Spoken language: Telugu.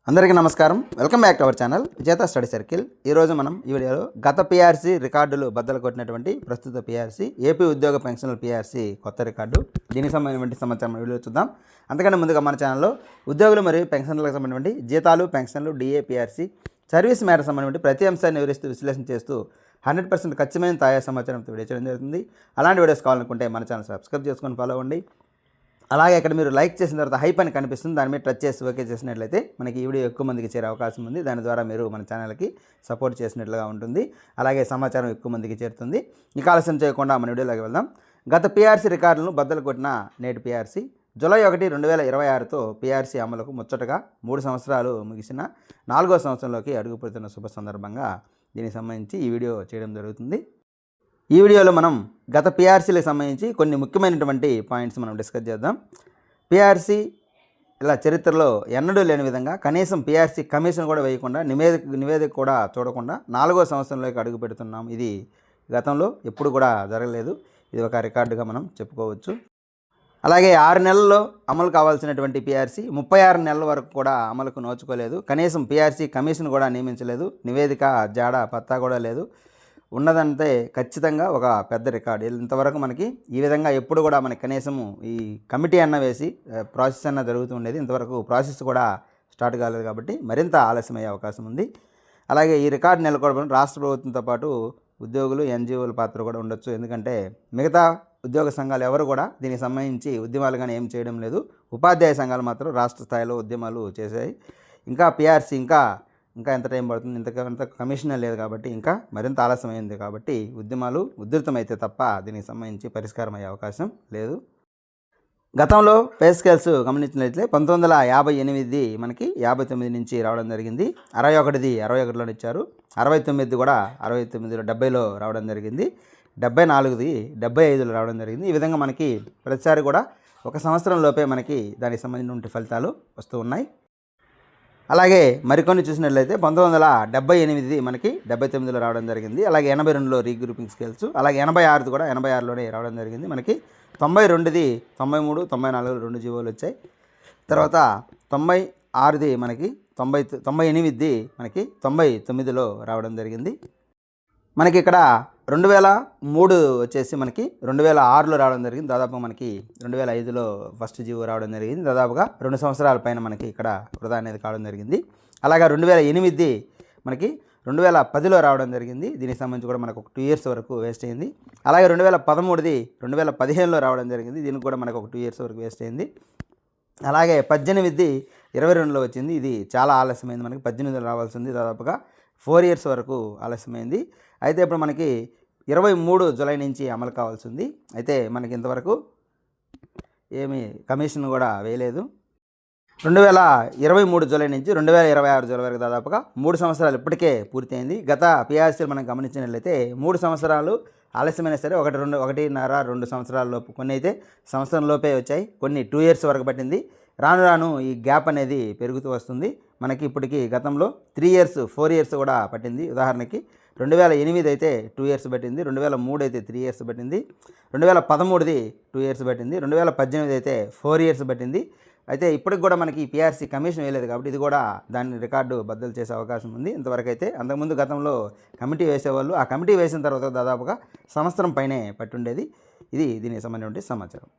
అందరికీ నమస్కారం. Welcome back to our channel విజేత స్టడీ సర్కిల్. ఈరోజు మనం ఈ వీడియోలో గత పీఆర్సీ రికార్డులు బద్దలు కొట్టినటువంటి ప్రస్తుత పీఆర్సీ ఏపీ ఉద్యోగ పెన్షనల్ పీఆర్సీ కొత్త రికార్డు, దీనికి సంబంధించిన సమాచారం వీడియో చూద్దాం. అంతకంటే ముందుగా మన ఛానల్లో ఉద్యోగులు మరియు పెన్షన్లకు సంబంధించిన జీతాలు, పెన్షన్లు, డిఏ, పీఆర్సీ సర్వీస్ మేరకు సంబంధించిన ప్రతి అంశాన్ని వివరిస్తూ విశ్లేషణ చేస్తూ 100% ఖచ్చితమైన తాజా సమాచారంతో వీడియో చేయడం జరుగుతుంది. అలాంటి వీడియోస్ కావాలనుకుంటే మన ఛానల్ సబ్స్క్రైబ్ చేసుకొని ఫాలో అవ్వండి. అలాగే ఇక్కడ మీరు లైక్ చేసిన తర్వాత హైప్ అని కనిపిస్తుంది, దాని మీద టచ్ చేసి ఓకే చేసినట్లయితే మనకి ఈ వీడియో ఎక్కువ మందికి చేరే అవకాశం ఉంది. దాని ద్వారా మీరు మన ఛానల్కి సపోర్ట్ చేసినట్లుగా ఉంటుంది. అలాగే సమాచారం ఎక్కువ మందికి చేరుతుంది. ఇక ఆలస్యం చేయకుండా మన వీడియోలోకి వెళ్దాం. గత పీఆర్సీ రికార్డులను బద్దలు కొట్టిన నేటి పీఆర్సీ జూలై 1, 2026తో పీఆర్సీ అమలుకు ముచ్చటగా 3 సంవత్సరాలు ముగిసిన 4వ సంవత్సరంలోకి అడుగుపెడుతున్న శుభ సందర్భంగా దీనికి సంబంధించి ఈ వీడియో చేయడం జరుగుతుంది. ఈ వీడియోలో మనం గత పీఆర్సీలకు సంబంధించి కొన్ని ముఖ్యమైనటువంటి పాయింట్స్ మనం డిస్కస్ చేద్దాం. పీఆర్సీ ఇలా చరిత్రలో ఎన్నడూ లేని విధంగా కనీసం పీఆర్సీ కమిషన్ కూడా వేయకుండా నివేదిక కూడా చూడకుండా 4వ సంవత్సరంలోకి అడుగు పెడుతున్నాం. ఇది గతంలో ఎప్పుడు కూడా జరగలేదు. ఇది ఒక రికార్డుగా మనం చెప్పుకోవచ్చు. అలాగే 6 నెలల్లో అమలు కావాల్సినటువంటి పీఆర్సీ 36 నెలల వరకు కూడా అమలుకు నోచుకోలేదు. కనీసం పీఆర్సీ కమిషన్ కూడా నియమించలేదు. నివేదిక జాడ పత్తా కూడా లేదు. ఉన్నదంటే ఖచ్చితంగా ఒక పెద్ద రికార్డు. ఇంతవరకు మనకి ఈ విధంగా ఎప్పుడు కూడా మనకి కనీసము ఈ కమిటీ అన్న వేసి ప్రాసెస్ అన్న జరుగుతూ ఉండేది. ఇంతవరకు ప్రాసెస్ కూడా స్టార్ట్ కాలేదు కాబట్టి మరింత ఆలస్యమయ్యే అవకాశం ఉంది. అలాగే ఈ రికార్డు నెలకొల్పడం రాష్ట్ర ప్రభుత్వంతో పాటు ఉద్యోగులు, ఎన్జిఓల పాత్ర కూడా ఉండొచ్చు. ఎందుకంటే మిగతా ఉద్యోగ సంఘాలు ఎవరు కూడా దీనికి సంబంధించి ఉద్యమాలు కానీ ఏం చేయడం లేదు. ఉపాధ్యాయ సంఘాలు మాత్రం రాష్ట్ర స్థాయిలో ఉద్యమాలు చేశాయి. ఇంకా పీఆర్సీ ఇంకా ఎంత టైం పడుతుంది, ఇంత కమిషన్ లేదు కాబట్టి ఇంకా మరింత ఆలస్యమైంది కాబట్టి ఉద్యమాలు ఉధృతమైతే తప్ప దీనికి సంబంధించి పరిష్కారం అయ్యే అవకాశం లేదు. గతంలో పే స్కేల్స్ గమనించినట్లయితే 1958 మనకి 59 నుంచి రావడం జరిగింది. 61ది 61లోనే ఇచ్చారు. 69 కూడా 69లో 70లో రావడం జరిగింది. 74ది 75లో రావడం జరిగింది. ఈ విధంగా మనకి ప్రతిసారి కూడా ఒక సంవత్సరం లోపే మనకి దానికి సంబంధించిన ఫలితాలు వస్తూ ఉన్నాయి. అలాగే మరికొన్ని చూసినట్లయితే 1978 మనకి 79లో రావడం జరిగింది. అలాగే 82లో రీగ్రూపింగ్ స్కేల్స్, అలాగే 86 కూడా 86లోనే రావడం జరిగింది. మనకి 92ది 93, 94లో 2 జీవోలు వచ్చాయి. తర్వాత 96ది మనకి 98ది మనకి 99లో రావడం జరిగింది. మనకి ఇక్కడ 2003 వచ్చేసి మనకి 2006లో రావడం జరిగింది. దాదాపు మనకి 2005లో ఫస్ట్ జీవో రావడం జరిగింది. దాదాపుగా 2 సంవత్సరాల పైన మనకి ఇక్కడ వృధా అనేది కావడం జరిగింది. అలాగే 2008 మనకి 2010లో రావడం జరిగింది. దీనికి సంబంధించి కూడా మనకు ఒక 2 ఇయర్స్ వరకు వేస్ట్ అయింది. అలాగే 2013ది 2015లో రావడం జరిగింది. దీనికి కూడా మనకు ఒక 2 ఇయర్స్ వరకు వేస్ట్ అయింది. అలాగే 18ది 22లో వచ్చింది. ఇది చాలా ఆలస్యమైంది. మనకి 18లో రావాల్సింది దాదాపుగా 4 ఇయర్స్ వరకు ఆలస్యమైంది. అయితే ఇప్పుడు మనకి 23 జూలై నుంచి అమలు కావాల్సింది. అయితే మనకి ఇంతవరకు ఏమీ కమిషన్ కూడా వేయలేదు. 2023 జూలై నుంచి 2026 జూలై వరకు దాదాపుగా 3 సంవత్సరాలు ఇప్పటికే పూర్తయింది. గత పీఆర్సీలు మనం గమనించినట్లయితే 3 సంవత్సరాలు ఆలస్యమైనా సరే 1.5-2 సంవత్సరాల లోపు, కొన్ని అయితే సంవత్సరం లోపే వచ్చాయి, కొన్ని 2 ఇయర్స్ వరకు పట్టింది. రాను రాను ఈ గ్యాప్ అనేది పెరుగుతూ వస్తుంది. మనకి ఇప్పటికి గతంలో 3 ఇయర్స్ 4 ఇయర్స్ కూడా పట్టింది. ఉదాహరణకి 2008 అయితే 2 ఇయర్స్ పట్టింది, 2003 అయితే 3 ఇయర్స్ పట్టింది, 2013ది 2 ఇయర్స్ పట్టింది, 2018 అయితే 4 ఇయర్స్ పట్టింది. అయితే ఇప్పటికి కూడా మనకి పీఆర్సీ కమిషన్ వేయలేదు కాబట్టి ఇది కూడా దాని రికార్డు బద్దలు చేసే అవకాశం ఉంది. ఇంతవరకు అయితే అంతకుముందు గతంలో కమిటీ వేసేవాళ్ళు, ఆ కమిటీ వేసిన తర్వాత దాదాపుగా సంవత్సరం పైనే పట్టుండేది. ఇది దీనికి సంబంధించిన సమాచారం.